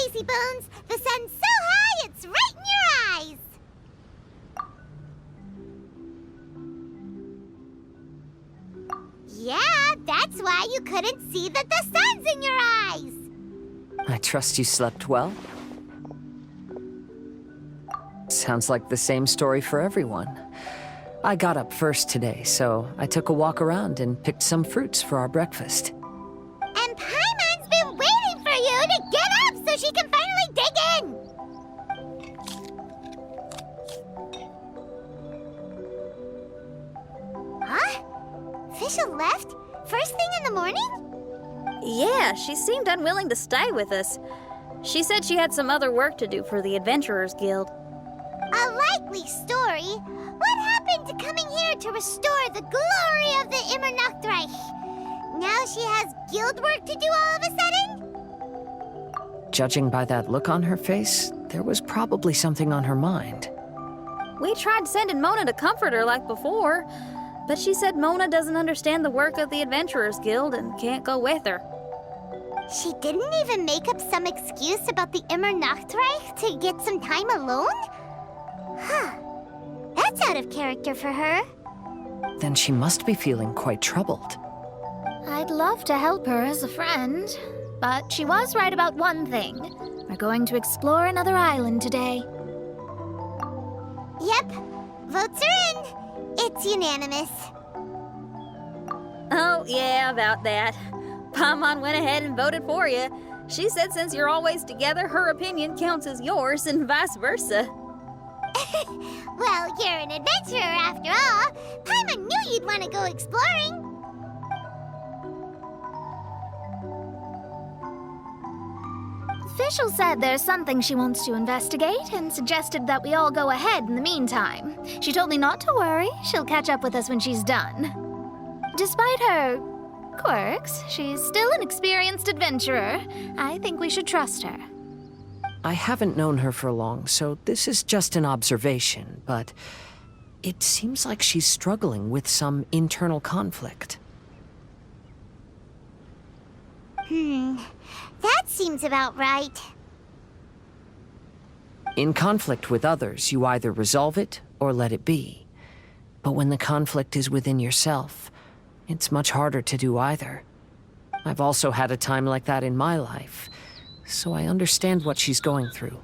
Lazy Bones! The sun's so high, it's right in your eyes! Yeah, that's why you couldn't see that the sun's in your eyes! I trust you slept well. Sounds like the same story for everyone. I got up first today, so I took a walk around and picked some fruits for our breakfast. And Paimon's been waiting for you to get up so she can finally dig in! Huh? Fisher left? First thing in the morning? Yeah, she seemed unwilling to stay with us. She said she had some other work to do for the Adventurers Guild. A likely story. What happened to coming here to restore the glory of the Immernachtreich? Now she has guild work to do all of a sudden? Judging by that look on her face, there was probably something on her mind. We tried sending Mona to comfort her like before, but she said Mona doesn't understand the work of the Adventurers Guild and can't go with her. She didn't even make up some excuse about the Immernachtreich to get some time alone? Huh. That's out of character for her. Then she must be feeling quite troubled. I'd love to help her as a friend, but she was right about one thing. We're going to explore another island today. Yep. Votes are in. It's unanimous. Oh, yeah, about that. Paimon went ahead and voted for you. She said since you're always together, her opinion counts as yours and vice versa. Well, you're an adventurer after all. Paimon knew you'd want to go exploring. Fischl said there's something she wants to investigate and suggested that we all go ahead in the meantime. She told me not to worry. She'll catch up with us when she's done. Despite her quirks, she's still an experienced adventurer. I think we should trust her. I haven't known her for long, so this is just an observation, but it seems like she's struggling with some internal conflict. That seems about right. In conflict with others, you either resolve it or let it be. But when the conflict is within yourself, it's much harder to do either. I've also had a time like that in my life, so I understand what she's going through.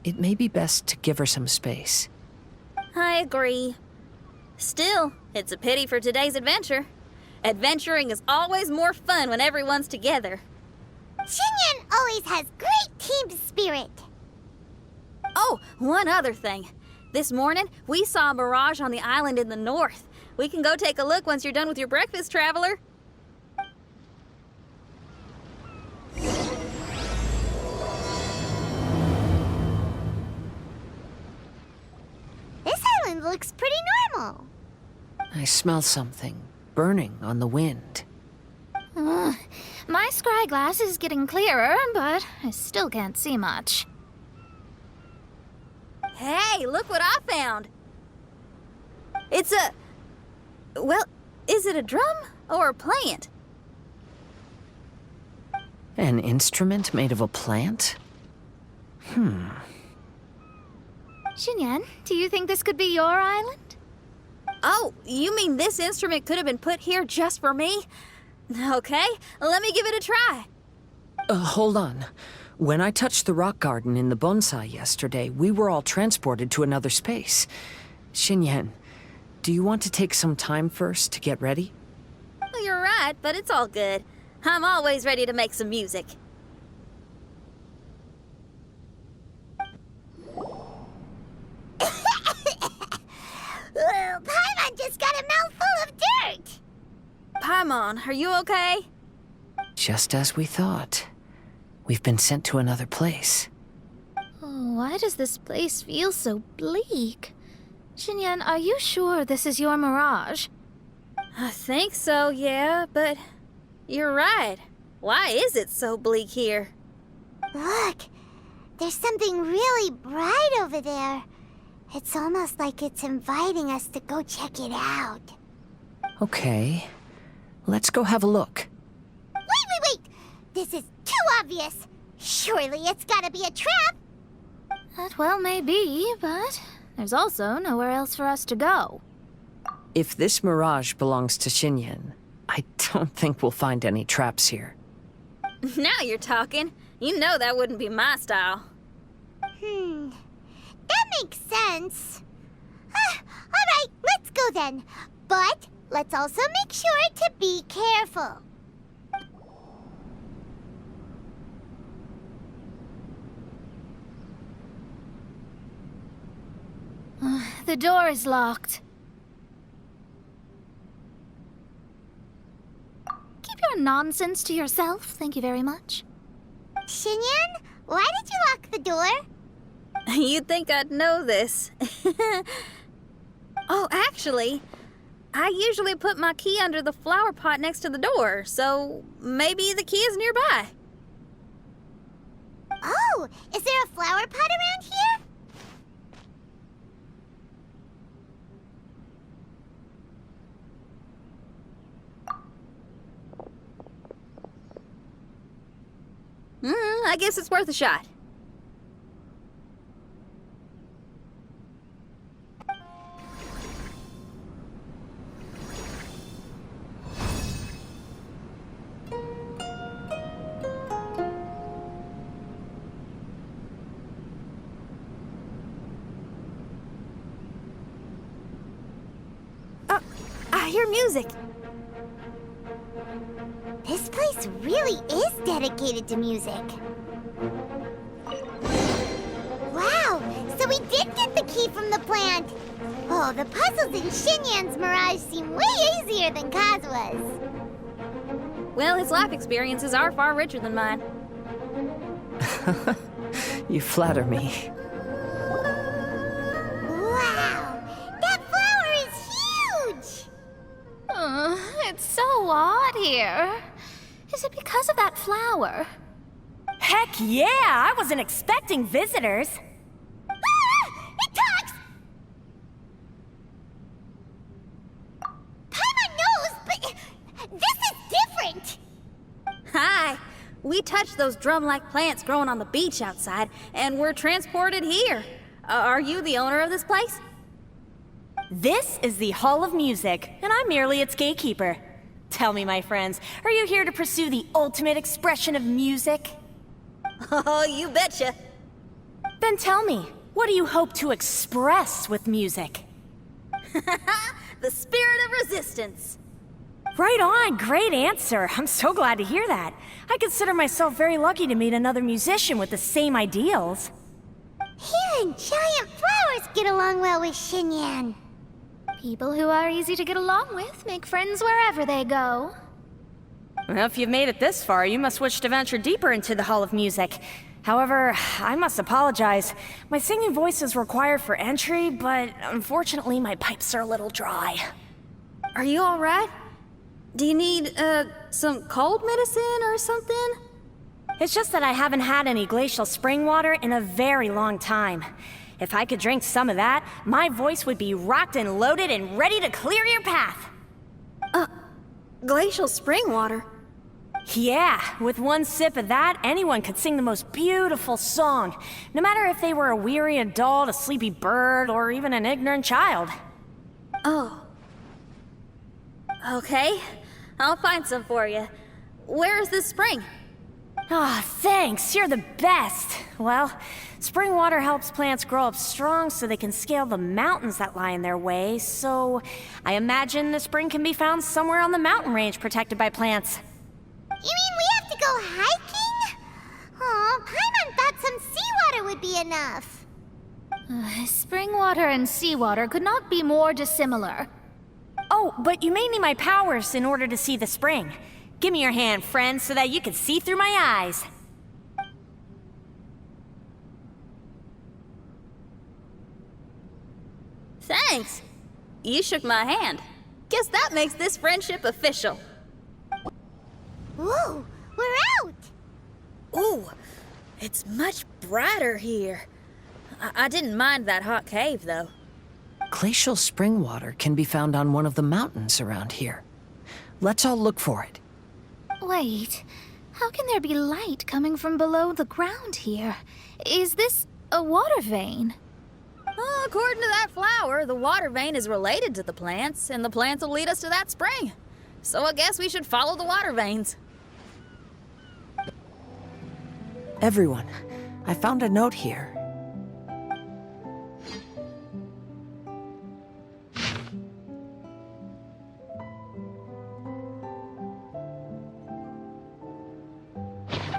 It may be best to give her some space. I agree. Still, it's a pity for today's adventure. Adventuring is always more fun when everyone's together. Xinyan always has great team spirit. Oh, one other thing. This morning, we saw a mirage on the island in the north. We can go take a look once you're done with your breakfast, traveler. This island looks pretty normal. I smell something burning on the wind. My scry glass is getting clearer, but I still can't see much. Hey, look what I found. It's a... Well, is it a drum or a plant? An instrument made of a plant? Xinyan, do you think this could be your island? Oh, you mean this instrument could have been put here just for me? Okay, let me give it a try. Hold on. When I touched the rock garden in the bonsai yesterday, we were all transported to another space. Xinyan, do you want to take some time first to get ready? Well, you're right, but it's all good. I'm always ready to make some music. Paimon just got a mouthful of dirt. Paimon, are you okay? Just as we thought. We've been sent to another place. Oh, why does this place feel so bleak? Xinyan, are you sure this is your mirage? I think so, yeah, but you're right. Why is it so bleak here? Look, there's something really bright over there. It's almost like it's inviting us to go check it out. Okay. Let's go have a look. Wait! This is too obvious. Surely it's gotta be a trap! That well may be, but there's also nowhere else for us to go. If this mirage belongs to Xinyan, I don't think we'll find any traps here. Now you're talking. You know that wouldn't be my style. That makes sense. Alright, let's go then. But let's also make sure to be careful. The door is locked. Keep your nonsense to yourself, thank you very much. Xinyan, why did you lock the door? You'd think I'd know this. Oh, actually, I usually put my key under the flower pot next to the door, so maybe the key is nearby. Oh, is there a flower pot around here? I guess it's worth a shot. I hear music. This place really is dedicated to music. Wow, so we did get the key from the plant. Oh, the puzzles in Xinyan's Mirage seem way easier than Kazua's. Well, his life experiences are far richer than mine. You flatter me. Wow, that flower is huge! It's so odd here. Is it because of that flower? Heck yeah! I wasn't expecting visitors. Ah! It talks! Paimon knows, but this is different! Hi! We touched those drum-like plants growing on the beach outside, and we're transported here. Are you the owner of this place? This is the Hall of Music, and I'm merely its gatekeeper. Tell me, my friends, are you here to pursue the ultimate expression of music? Oh, you betcha. Then tell me, what do you hope to express with music? The spirit of resistance. Right on, great answer. I'm so glad to hear that. I consider myself very lucky to meet another musician with the same ideals. Here and giant flowers get along well with Xinyan. People who are easy to get along with make friends wherever they go. Well, if you've made it this far, you must wish to venture deeper into the Hall of Music. However, I must apologize. My singing voice is required for entry, but unfortunately my pipes are a little dry. Are you all right? Do you need, some cold medicine or something? It's just that I haven't had any glacial spring water in a very long time. If I could drink some of that, my voice would be rocked and loaded and ready to clear your path. Glacial spring water? Yeah, with one sip of that, anyone could sing the most beautiful song, no matter if they were a weary adult, a sleepy bird, or even an ignorant child. Oh. Okay, I'll find some for you. Where is this spring? Ah, thanks, you're the best. Well, spring water helps plants grow up strong so they can scale the mountains that lie in their way, so I imagine the spring can be found somewhere on the mountain range protected by plants. You mean we have to go hiking? Aw, Paimon thought some seawater would be enough. Spring water and seawater could not be more dissimilar. Oh, but you may need my powers in order to see the spring. Give me your hand, friend, so that you can see through my eyes. Thanks. You shook my hand. Guess that makes this friendship official. Whoa, we're out! Ooh, it's much brighter here. I didn't mind that hot cave, though. Glacial spring water can be found on one of the mountains around here. Let's all look for it. Wait, How can there be light coming from below the ground here? Is this a water vein? According to that flower, the water vein is related to the plants, and the plants will lead us to that spring. So I guess we should follow the water veins. Everyone, I found a note here.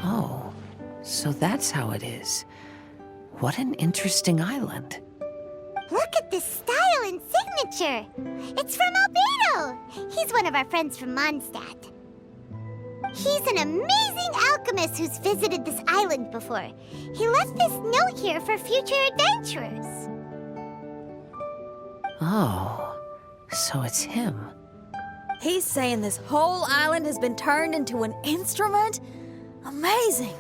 Oh, so that's how it is. What an interesting island. Look at this style and signature. It's from Albedo. He's one of our friends from Mondstadt. He's an amazing alchemist who's visited this island before. He left this note here for future adventurers. Oh, so it's him. He's saying this whole island has been turned into an instrument? Amazing!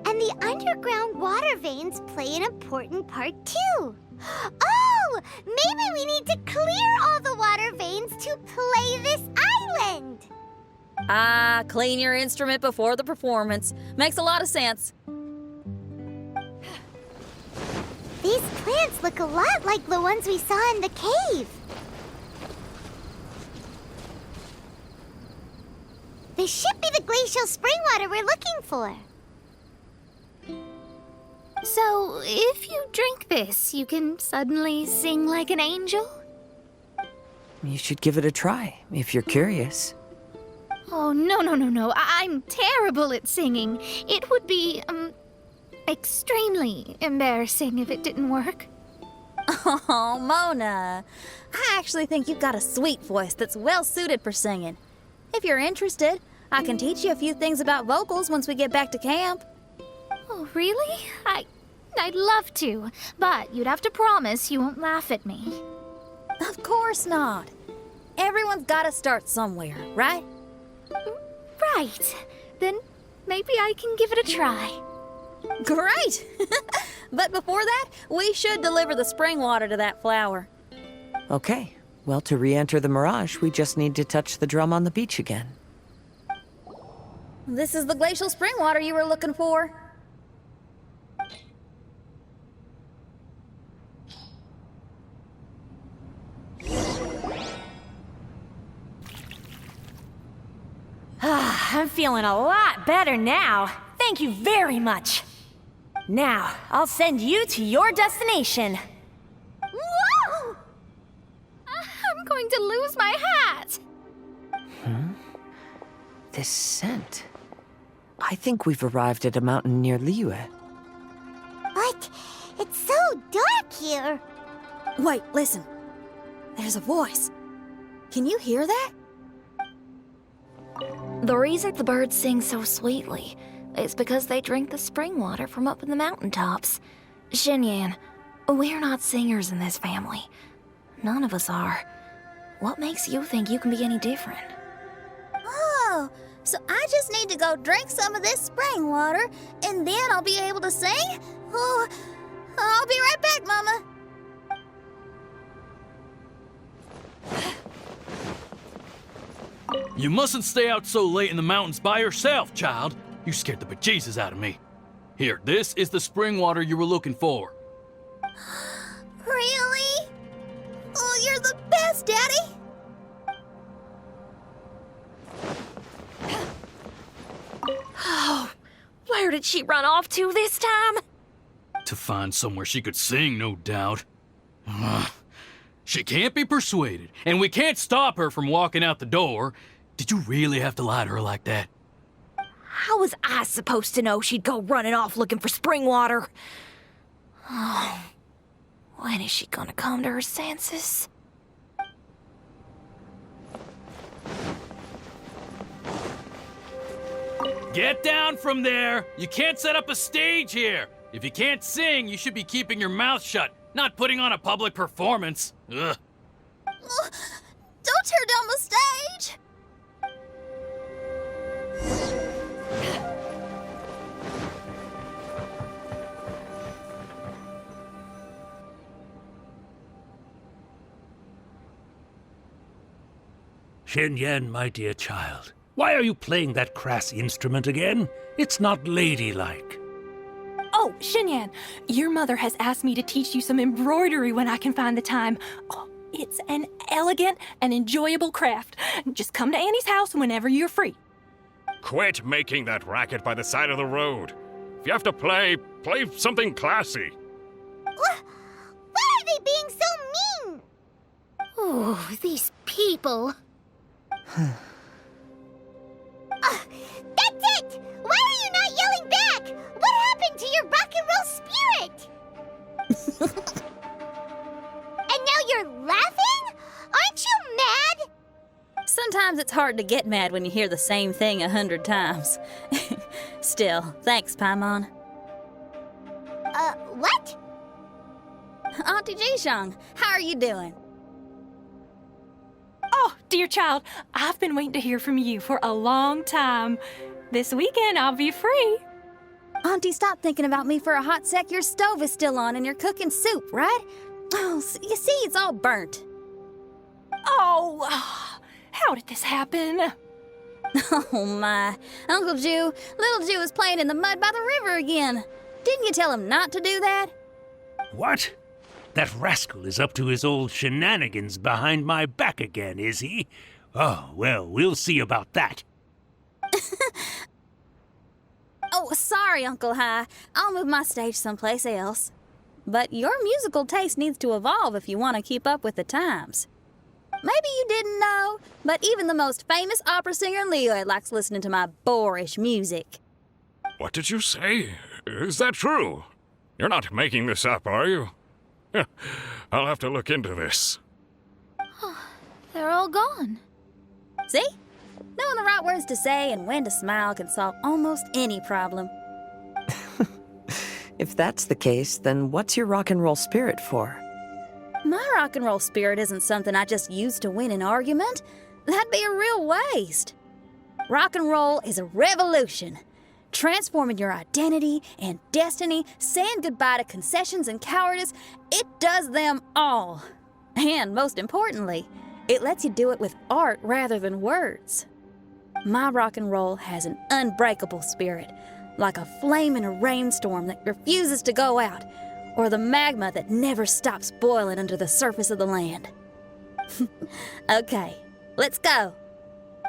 And the underground water veins play an important part too. Oh, maybe we need to clear all the water veins to play this island. Clean your instrument before the performance. Makes a lot of sense. These plants look a lot like the ones we saw in the cave. This should be the glacial spring water we're looking for. So, if you drink this, you can suddenly sing like an angel? You should give it a try, if you're curious. Oh, no. I'm terrible at singing. It would be, extremely embarrassing if it didn't work. Oh, Mona. I actually think you've got a sweet voice that's well suited for singing. If you're interested, I can teach you a few things about vocals once we get back to camp. Oh, really? I'd love to, but you'd have to promise you won't laugh at me. Of course not. Everyone's got to start somewhere, right? Right. Then maybe I can give it a try. Great! But before that, we should deliver the spring water to that flower. Okay, well, to re-enter the mirage, we just need to touch the drum on the beach again. This is the glacial spring water you were looking for. I'm feeling a lot better now. Thank you very much. Now, I'll send you to your destination. Whoa! I'm going to lose my hat. This scent. I think we've arrived at a mountain near Liyue. But it's so dark here. Wait, listen. There's a voice. Can you hear that? The reason the birds sing so sweetly is because they drink the spring water from up in the mountaintops. Xinyan, we're not singers in this family. None of us are. What makes you think you can be any different? Oh, so I just need to go drink some of this spring water, and then I'll be able to sing? Oh, I'll be right back, Mama. You mustn't stay out so late in the mountains by yourself, child. You scared the bejesus out of me. Here, this is the spring water you were looking for. Really? Oh, you're the best, Daddy. Oh, where did she run off to this time? To find somewhere she could sing, no doubt. Ugh. She can't be persuaded, and we can't stop her from walking out the door. Did you really have to lie to her like that? How was I supposed to know she'd go running off looking for spring water? Oh, when is she gonna come to her senses? Get down from there! You can't set up a stage here! If you can't sing, you should be keeping your mouth shut, not putting on a public performance. Ugh. Don't tear down the stage. Xinyan, my dear child, Why are you playing that crass instrument again? It's not ladylike. Oh, Xinyan, your mother has asked me to teach you some embroidery when I can find the time. Oh, it's an elegant and enjoyable craft. Just come to Annie's house whenever you're free. Quit making that racket by the side of the road. If you have to play something classy. Why are they being so mean? Oh, these people. That's it! Why are you not yelling back? What happened to your rock and roll spirit? And now you're laughing? Aren't you mad? Sometimes it's hard to get mad when you hear the same thing 100 times. Still, thanks, Paimon. What? Auntie Jishang, how are you doing? Oh, dear child, I've been waiting to hear from you for a long time. This weekend, I'll be free. Auntie, stop thinking about me for a hot sec. Your stove is still on and you're cooking soup, right? Oh, you see, it's all burnt. Oh, how did this happen? Oh, my. Uncle Jew, little Jew is playing in the mud by the river again. Didn't you tell him not to do that? What? That rascal is up to his old shenanigans behind my back again, is he? Oh, well, we'll see about that. Oh, sorry, Uncle High. I'll move my stage someplace else. But your musical taste needs to evolve if you want to keep up with the times. Maybe you didn't know, but even the most famous opera singer Leo likes listening to my boorish music. What did you say? Is that true? You're not making this up, are you? I'll have to look into this. They're all gone. See? Knowing the right words to say and when to smile can solve almost any problem. If that's the case, then what's your rock and roll spirit for? My rock and roll spirit isn't something I just use to win an argument. That'd be a real waste. Rock and roll is a revolution. Transforming your identity and destiny, saying goodbye to concessions and cowardice, it does them all. And most importantly, it lets you do it with art rather than words. My rock and roll has an unbreakable spirit, like a flame in a rainstorm that refuses to go out, or the magma that never stops boiling under the surface of the land. Okay, let's go.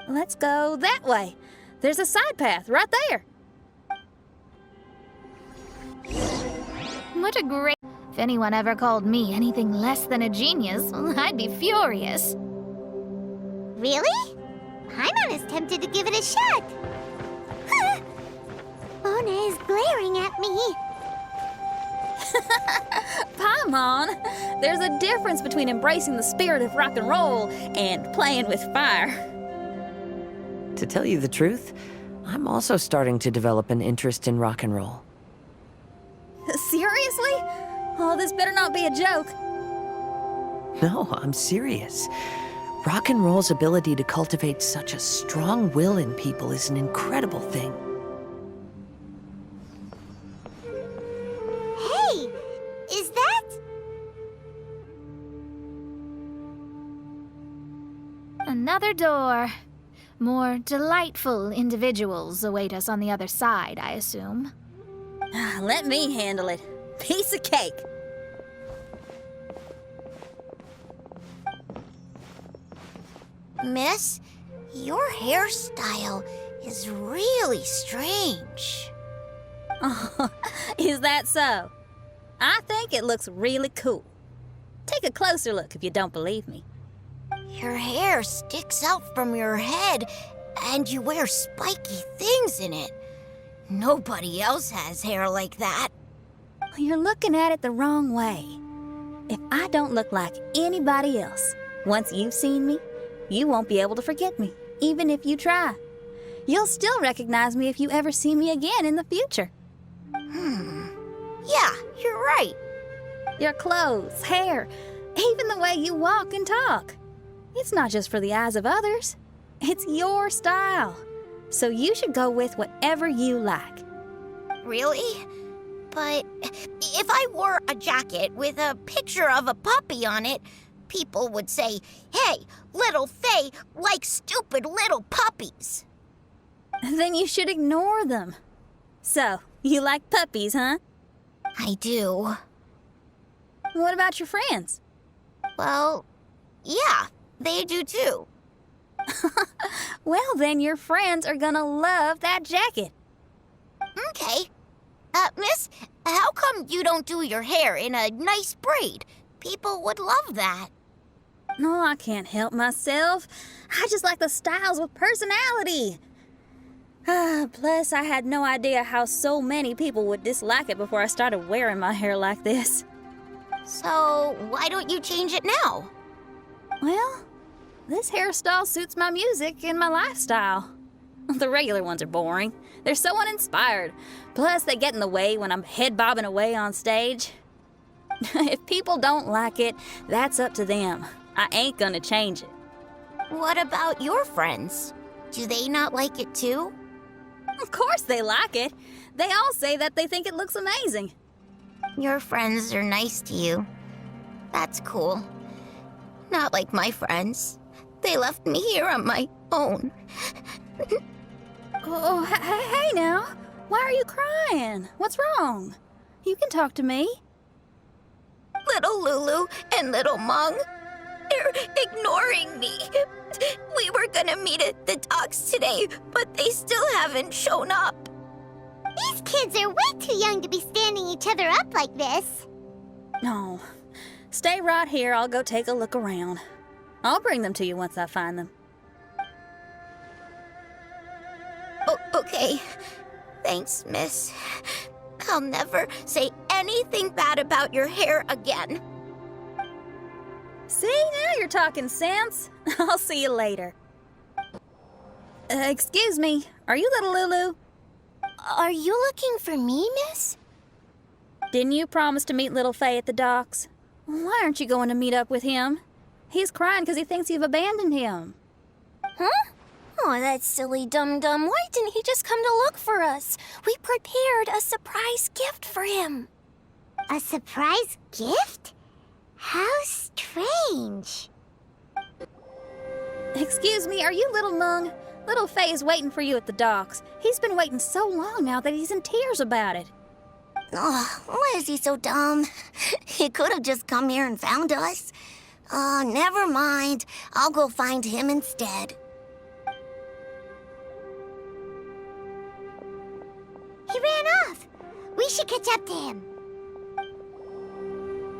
Let's go that way. There's a side path right there. What a great... If anyone ever called me anything less than a genius, I'd be furious. Really? Paimon is tempted to give it a shot. Mona is glaring at me. Paimon, there's a difference between embracing the spirit of rock and roll and playing with fire. To tell you the truth, I'm also starting to develop an interest in rock and roll. Seriously? Oh, this better not be a joke. No, I'm serious. Rock and roll's ability to cultivate such a strong will in people is an incredible thing. Hey, is that... Another door. More delightful individuals await us on the other side, I assume. Let me handle it. Piece of cake. Miss, your hairstyle is really strange. Oh, is that so? I think it looks really cool. Take a closer look if you don't believe me. Your hair sticks out from your head, and you wear spiky things in it. Nobody else has hair like that. You're looking at it the wrong way. If I don't look like anybody else, once you've seen me, you won't be able to forget me, even if you try. You'll still recognize me if you ever see me again in the future. Yeah, you're right. Your clothes, hair, even the way you walk and talk. It's not just for the eyes of others. It's your style. So you should go with whatever you like. Really? But if I wore a jacket with a picture of a puppy on it, people would say, "Hey, little Faye likes stupid little puppies." Then you should ignore them. So, you like puppies, huh? I do. What about your friends? Well, yeah, they do too. Well, then your friends are gonna love that jacket. Okay. Miss, how come you don't do your hair in a nice braid? People would love that. No, I can't help myself. I just like the styles with personality. Plus, I had no idea how so many people would dislike it before I started wearing my hair like this. So, why don't you change it now? Well, this hairstyle suits my music and my lifestyle. The regular ones are boring. They're so uninspired. Plus, they get in the way when I'm head bobbing away on stage. If people don't like it, that's up to them. I ain't gonna change it. What about your friends? Do they not like it too? Of course they like it. They all say that they think it looks amazing. Your friends are nice to you. That's cool. Not like my friends. They left me here on my own. Oh, hey now. Why are you crying? What's wrong? You can talk to me. Little Lulu and little Mung, they're ignoring me. We were gonna meet at the docks today, but they still haven't shown up. These kids are way too young to be standing each other up like this. No. Stay right here. I'll go take a look around. I'll bring them to you once I find them. Oh, okay. Thanks, miss. I'll never say anything bad about your hair again. See, now you're talking sense. I'll see you later. Excuse me. Are you little Lulu? Are you looking for me, miss? Didn't you promise to meet little Faye at the docks? Why aren't you going to meet up with him? He's crying because he thinks you've abandoned him. Huh? Oh, that silly dum-dum. Why didn't he just come to look for us? We prepared a surprise gift for him. A surprise gift? How strange. Excuse me, are you little Mung? Little Faye is waiting for you at the docks. He's been waiting so long now that he's in tears about it. Oh, why is he so dumb? He could have just come here and found us. Oh, never mind. I'll go find him instead. He ran off. We should catch up to him.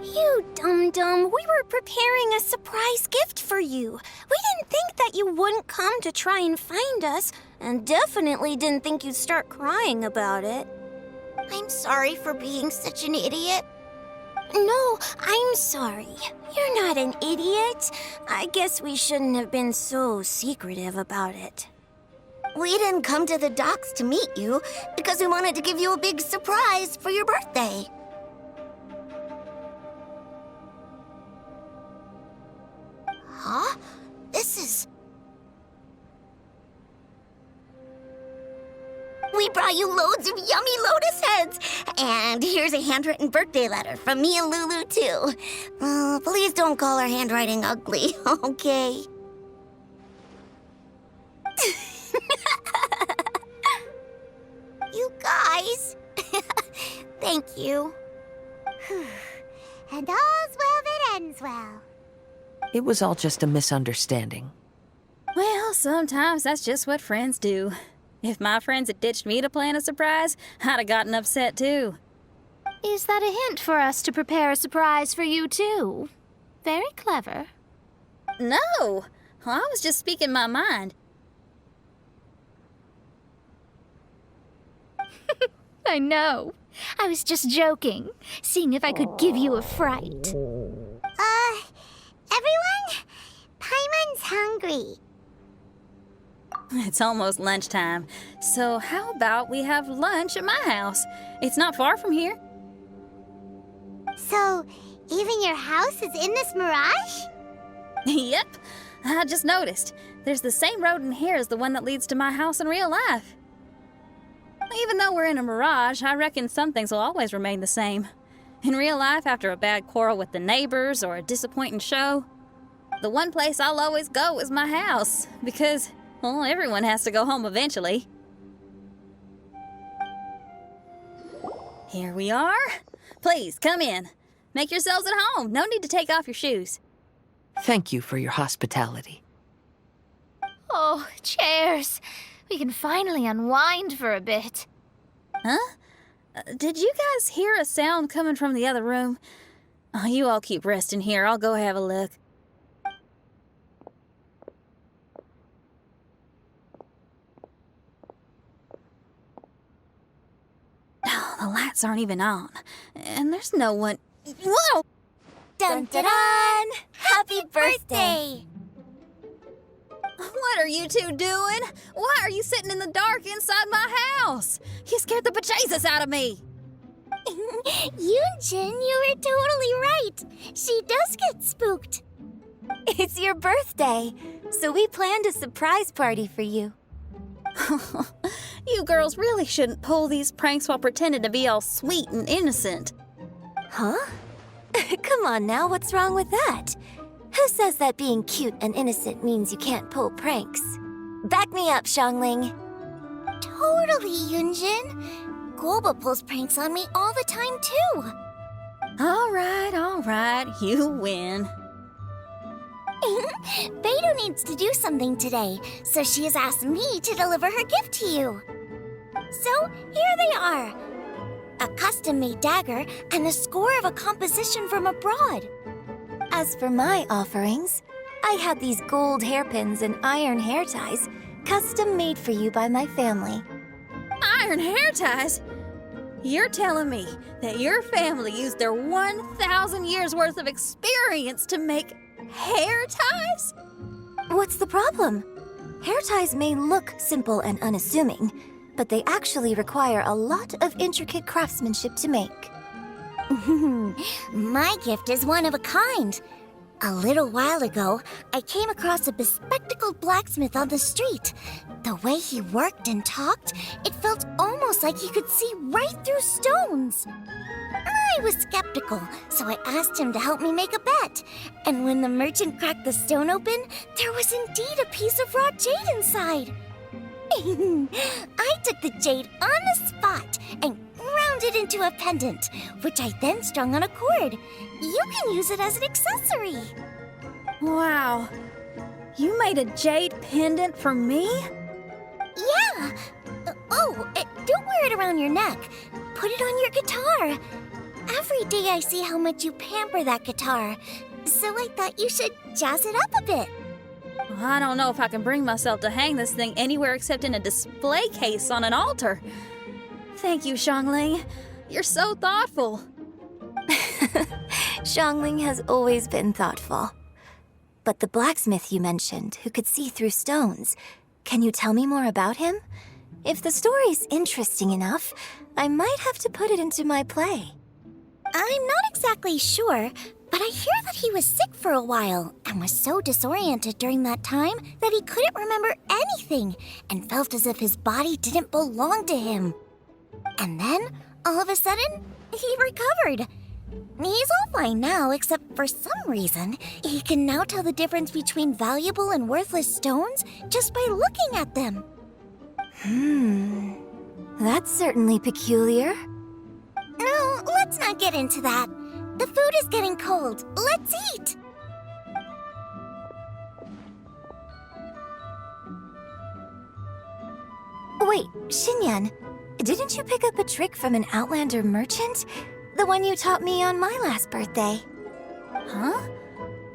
You dum-dum, we were preparing a surprise gift for you. We didn't think that you wouldn't come to try and find us, and definitely didn't think you'd start crying about it. I'm sorry for being such an idiot. No, I'm sorry. You're not an idiot. I guess we shouldn't have been so secretive about it. We didn't come to the docks to meet you because we wanted to give you a big surprise for your birthday. Huh? This is... We brought you loads of yummy lotus heads! And here's a handwritten birthday letter from me and Lulu, too. Please don't call our handwriting ugly, okay? You guys! Thank you. And all's well that ends well. It was all just a misunderstanding. Well, sometimes that's just what friends do. If my friends had ditched me to plan a surprise, I'd have gotten upset too. Is that a hint for us to prepare a surprise for you, too? Very clever. No! I was just speaking my mind. I know. I was just joking, seeing if I could give you a fright. Everyone? Paimon's hungry. It's almost lunchtime, so how about we have lunch at my house? It's not far from here. So, even your house is in this mirage? Yep, I just noticed. There's the same road in here as the one that leads to my house in real life. Even though we're in a mirage, I reckon some things will always remain the same. In real life, after a bad quarrel with the neighbors or a disappointing show, the one place I'll always go is my house, because, well, everyone has to go home eventually. Here we are. Please, come in. Make yourselves at home. No need to take off your shoes. Thank you for your hospitality. Oh, chairs. We can finally unwind for a bit. Huh? Did you guys hear a sound coming from the other room? Oh, you all keep resting here. I'll go have a look. Oh, the lights aren't even on. And there's no one... Whoa! Dun dun dun! Happy birthday! What are you two doing? Why are you sitting in the dark inside my house? You scared the bejesus out of me. Yunjin, you were totally right. She does get spooked. It's your birthday, so we planned a surprise party for you. You girls really shouldn't pull these pranks while pretending to be all sweet and innocent. Huh? Come on now, what's wrong with that? Who says that being cute and innocent means you can't pull pranks? Back me up, Xiangling. Totally, Yunjin. Guoba pulls pranks on me all the time, too. All right, you win. Beidou needs to do something today, so she has asked me to deliver her gift to you. So, here they are. A custom-made dagger and the score of a composition from abroad. As for my offerings, I had these gold hairpins and iron hair ties, custom-made for you by my family. Iron hair ties? You're telling me that your family used their 1,000 years worth of experience to make hair ties? What's the problem? Hair ties may look simple and unassuming, but they actually require a lot of intricate craftsmanship to make. My gift is one of a kind. A little while ago, I came across a bespectacled blacksmith on the street. The way he worked and talked, it felt almost like he could see right through stones. I was skeptical, so I asked him to help me make a bet. And when the merchant cracked the stone open, there was indeed a piece of raw jade inside. I took the jade on the spot and ground it into a pendant, which I then strung on a cord. You can use it as an accessory. Wow. You made a jade pendant for me? Yeah. Don't wear it around your neck. Put it on your guitar. Every day I see how much you pamper that guitar, so I thought you should jazz it up a bit. I don't know if I can bring myself to hang this thing anywhere except in a display case on an altar. Thank you, Xiangling. You're so thoughtful. Xiangling has always been thoughtful. But the blacksmith you mentioned, who could see through stones, can you tell me more about him? If the story's interesting enough, I might have to put it into my play. I'm not exactly sure, but I hear that he was sick for a while and was so disoriented during that time that he couldn't remember anything and felt as if his body didn't belong to him. And then, all of a sudden, he recovered. He's all fine now, except for some reason, he can now tell the difference between valuable and worthless stones just by looking at them. That's certainly peculiar. No, let's not get into that. The food is getting cold. Let's eat! Wait, Xinyan, didn't you pick up a trick from an Outlander merchant? The one you taught me on my last birthday. Huh?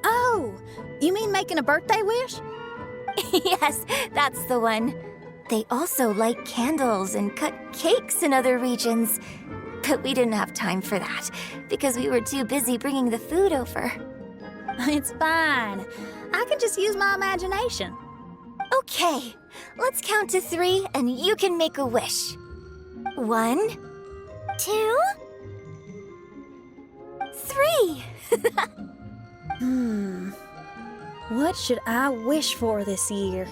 Oh, you mean making a birthday wish? Yes, that's the one. They also light candles and cut cakes in other regions. But we didn't have time for that, because we were too busy bringing the food over. It's fine. I can just use my imagination. Okay, let's count to 3 and you can make a wish. 1, 2, 3. What should I wish for this year?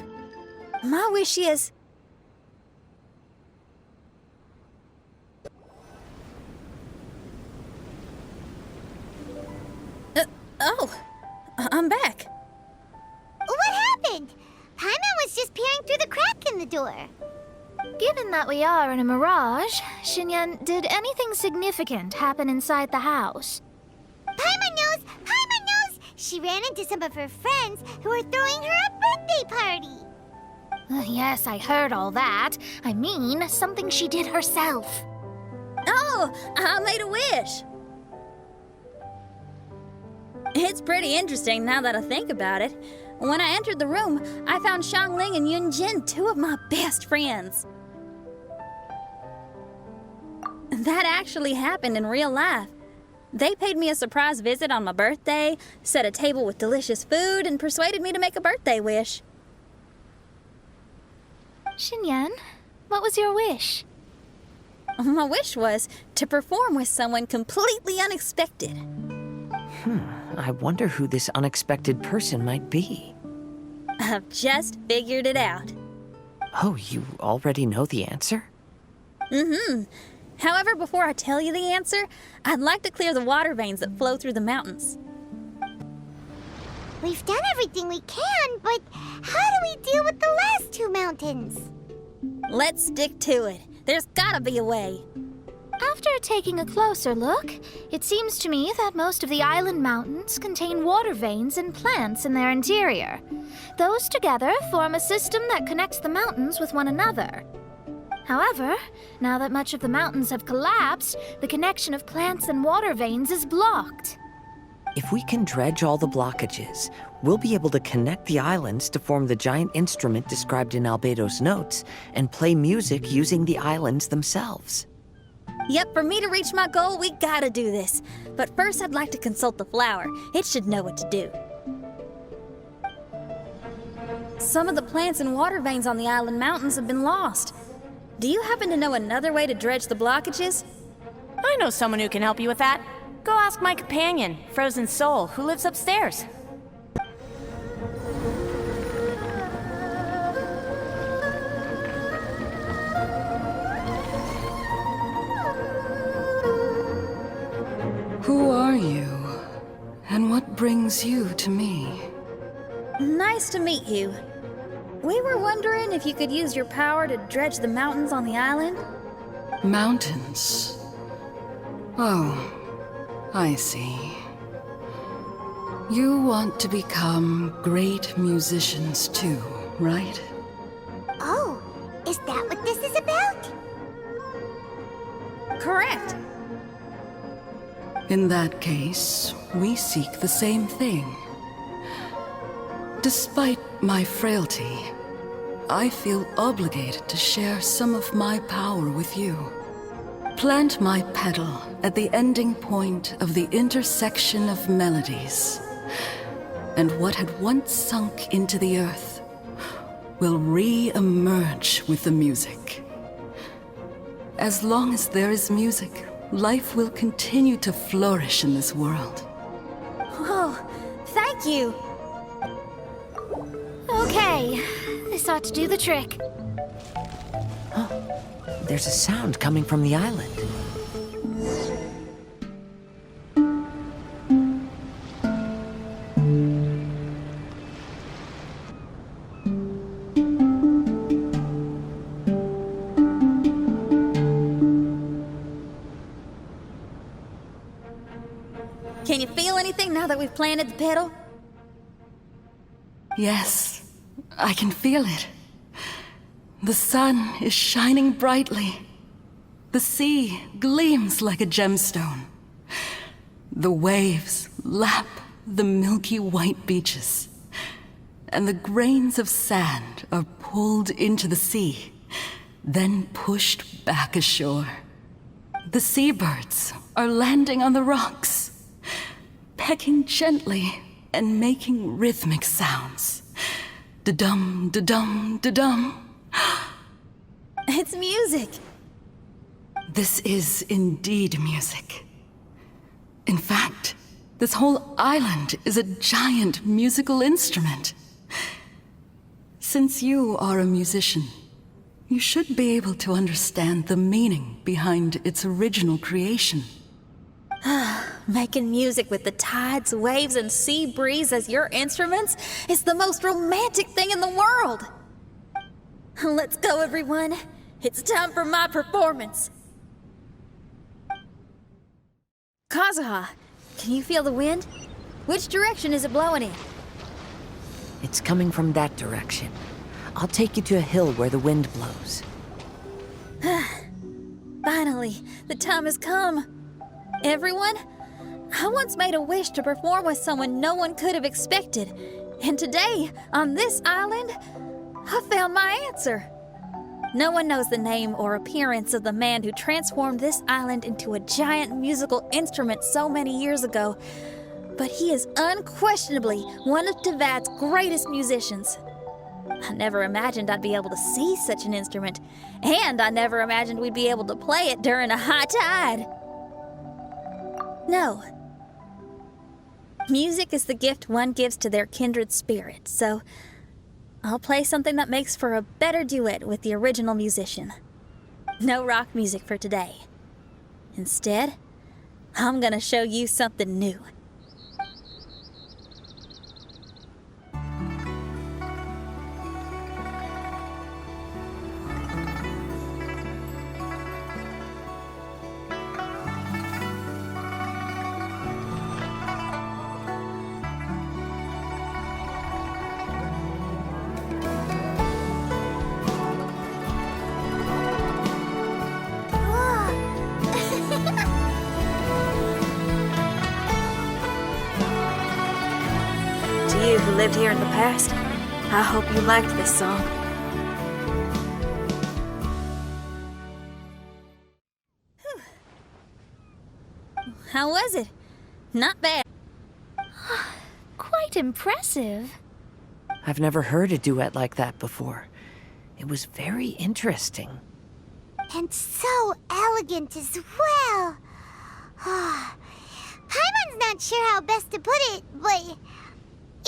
My wish is... I'm back. What happened? Paimon was just peering through the crack in the door. Given that that we are in a mirage, Xinyan, did anything significant happen inside the house? Paimon knows! Paimon knows! She ran into some of her friends who were throwing her a birthday party. Yes, I heard all that. I mean, something she did herself. Oh, I made a wish. It's pretty interesting now that I think about it. When I entered the room, I found Xiangling and Yunjin, two of my best friends. That actually happened in real life. They paid me a surprise visit on my birthday, set a table with delicious food, and persuaded me to make a birthday wish. Xinyan, what was your wish? My wish was to perform with someone completely unexpected. I wonder who this unexpected person might be. I've just figured it out. Oh, you already know the answer? However, before I tell you the answer, I'd like to clear the water veins that flow through the mountains. We've done everything we can, but how do we deal with the last two mountains? Let's stick to it. There's gotta be a way. After taking a closer look, it seems to me that most of the island mountains contain water veins and plants in their interior. Those together form a system that connects the mountains with one another. However, now that much of the mountains have collapsed, the connection of plants and water veins is blocked. If we can dredge all the blockages, we'll be able to connect the islands to form the giant instrument described in Albedo's notes and play music using the islands themselves. Yep, for me to reach my goal, we gotta do this. But first, I'd like to consult the flower. It should know what to do. Some of the plants and water veins on the island mountains have been lost. Do you happen to know another way to dredge the blockages? I know someone who can help you with that. Go ask my companion, Frozen Soul, who lives upstairs. Who are you? And what brings you to me? Nice to meet you. We were wondering if you could use your power to dredge the mountains on the island. Mountains? Oh, I see. You want to become great musicians too, right? Oh, is that what this is about? Correct. In that case, we seek the same thing. Despite my frailty, I feel obligated to share some of my power with you. Plant my petal at the ending point of the intersection of melodies, and what had once sunk into the earth will re-emerge with the music. As long as there is music, life will continue to flourish in this world. Oh, thank you. Okay, this ought to do the trick. There's a sound coming from the island. Can you feel anything now that we've planted the petal? Yes, I can feel it. The sun is shining brightly. The sea gleams like a gemstone. The waves lap the milky white beaches. And the grains of sand are pulled into the sea, then pushed back ashore. The seabirds are landing on the rocks, pecking gently and making rhythmic sounds. Da-dum, da-dum, da-dum. It's music. This is indeed music. In fact, this whole island is a giant musical instrument. Since you are a musician, you should be able to understand the meaning behind its original creation. Making music with the tides, waves, and sea breeze as your instruments is the most romantic thing in the world. Let's go, everyone. It's time for my performance. Kazuha, can you feel the wind? Which direction is it blowing in? It's coming from that direction. I'll take you to a hill where the wind blows. Finally, the time has come. Everyone, I once made a wish to perform with someone no one could have expected. And today, on this island, I found my answer. No one knows the name or appearance of the man who transformed this island into a giant musical instrument so many years ago, but he is unquestionably one of Teyvat's greatest musicians. I never imagined I'd be able to see such an instrument, and I never imagined we'd be able to play it during a high tide. No. Music is the gift one gives to their kindred spirit, so I'll play something that makes for a better duet with the original musician. No rock music for today. Instead, I'm gonna show you something new. To you who lived here in the past, I hope you liked this song. How was it? Not bad. Quite impressive. I've never heard a duet like that before. It was very interesting. And so elegant as well. Paimon's not sure how best to put it, but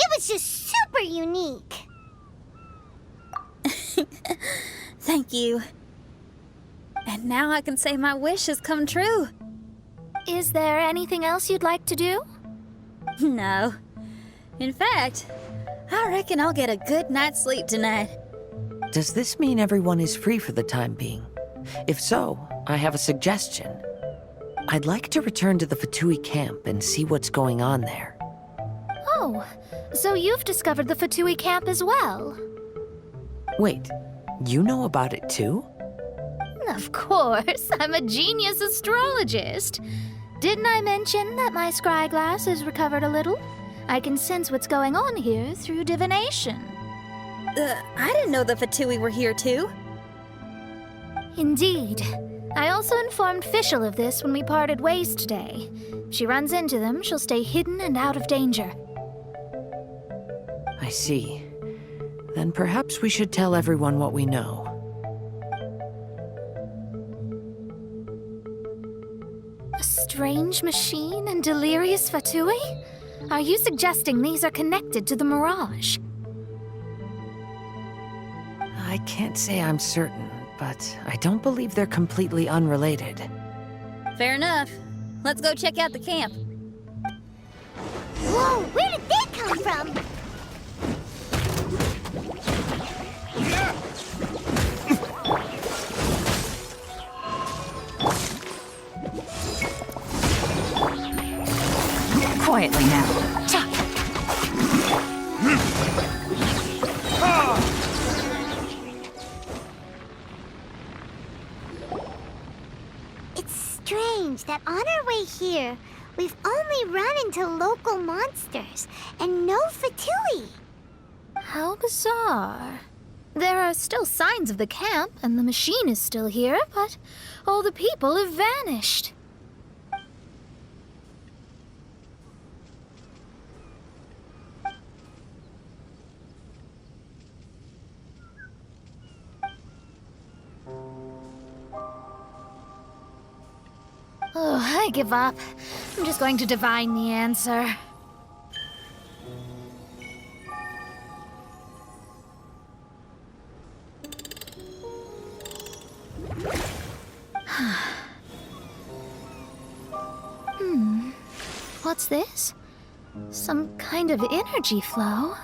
it was just super unique. Thank you. And now I can say my wish has come true. Is there anything else you'd like to do? No. In fact, I reckon I'll get a good night's sleep tonight. Does this mean everyone is free for the time being? If so, I have a suggestion. I'd like to return to the Fatui camp and see what's going on there. Oh, so you've discovered the Fatui camp as well? Wait, you know about it too? Of course, I'm a genius astrologist. Didn't I mention that my scry glass has recovered a little? I can sense what's going on here through divination. I didn't know the Fatui were here too. Indeed. I also informed Fischl of this when we parted ways today. If she runs into them, she'll stay hidden and out of danger. I see. Then perhaps we should tell everyone what we know. A strange machine and delirious Fatui? Are you suggesting these are connected to the Mirage? I can't say I'm certain, but I don't believe they're completely unrelated. Fair enough. Let's go check out the camp. Whoa, where did they come from? Quietly now. It's strange that on our way here, we've only run into local monsters and no Fatui. How bizarre. There are still signs of the camp, and the machine is still here, but all the people have vanished. Oh, I give up. I'm just going to divine the answer. What's this? Some kind of energy flow?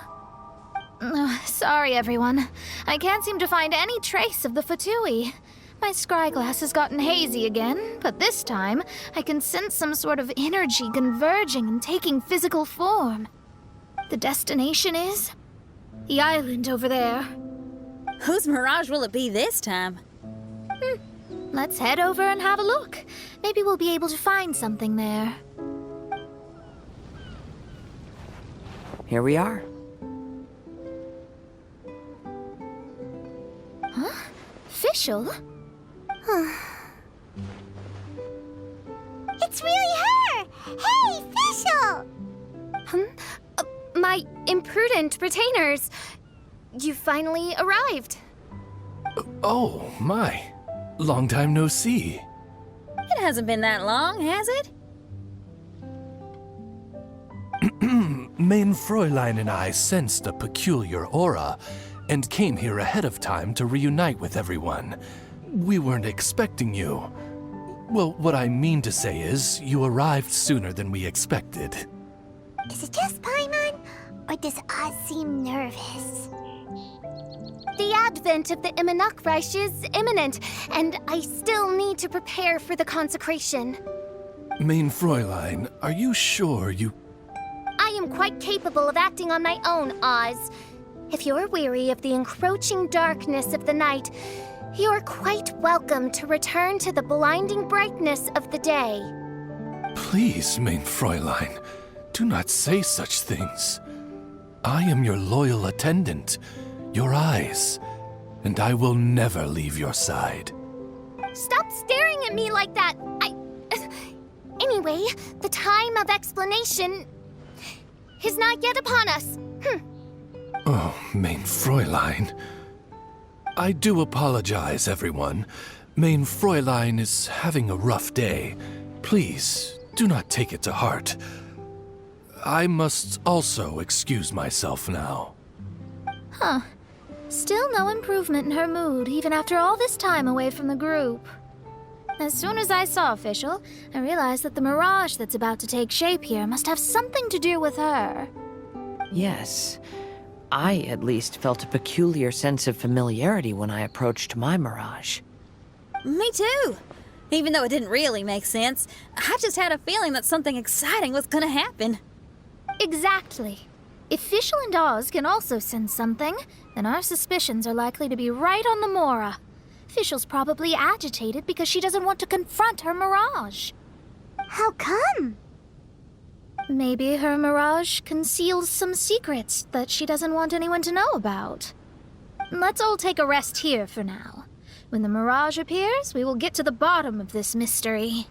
Sorry, everyone. I can't seem to find any trace of the Fatui. My scry glass has gotten hazy again, but this time I can sense some sort of energy converging and taking physical form. The destination is the island over there. Whose mirage will it be this time? Let's head over and have a look. Maybe we'll be able to find something there. Here we are. Fischl? It's really her! Hey, Fischl! My imprudent retainers. You finally arrived. Oh, my. Long time no see. It hasn't been that long, has it? Main Fräulein and I sensed a peculiar aura and came here ahead of time to reunite with everyone. We weren't expecting you. Well, what I mean to say is, you arrived sooner than we expected. Is it just Paimon? Or does Oz seem nervous? The advent of the Immernachtreich is imminent, and I still need to prepare for the consecration. Main Fräulein, are you sure you... I am quite capable of acting on my own, Oz. If you're weary of the encroaching darkness of the night, you're quite welcome to return to the blinding brightness of the day. Please, Main Fräulein, do not say such things. I am your loyal attendant, your eyes, and I will never leave your side. Stop staring at me like that! Anyway, the time of explanation is not yet upon us. Oh, Main Fräulein. I do apologize, everyone. Main Fräulein is having a rough day. Please, do not take it to heart. I must also excuse myself now. Still no improvement in her mood, even after all this time away from the group. As soon as I saw Fischl, I realized that the mirage that's about to take shape here must have something to do with her. Yes. I, at least, felt a peculiar sense of familiarity when I approached my mirage. Me too. Even though it didn't really make sense, I just had a feeling that something exciting was gonna happen. Exactly. If Fischl and Oz can also sense something, then our suspicions are likely to be right on the Mora. Fischl's probably agitated because she doesn't want to confront her mirage. How come? Maybe her mirage conceals some secrets that she doesn't want anyone to know about. Let's all take a rest here for now. When the mirage appears, we will get to the bottom of this mystery.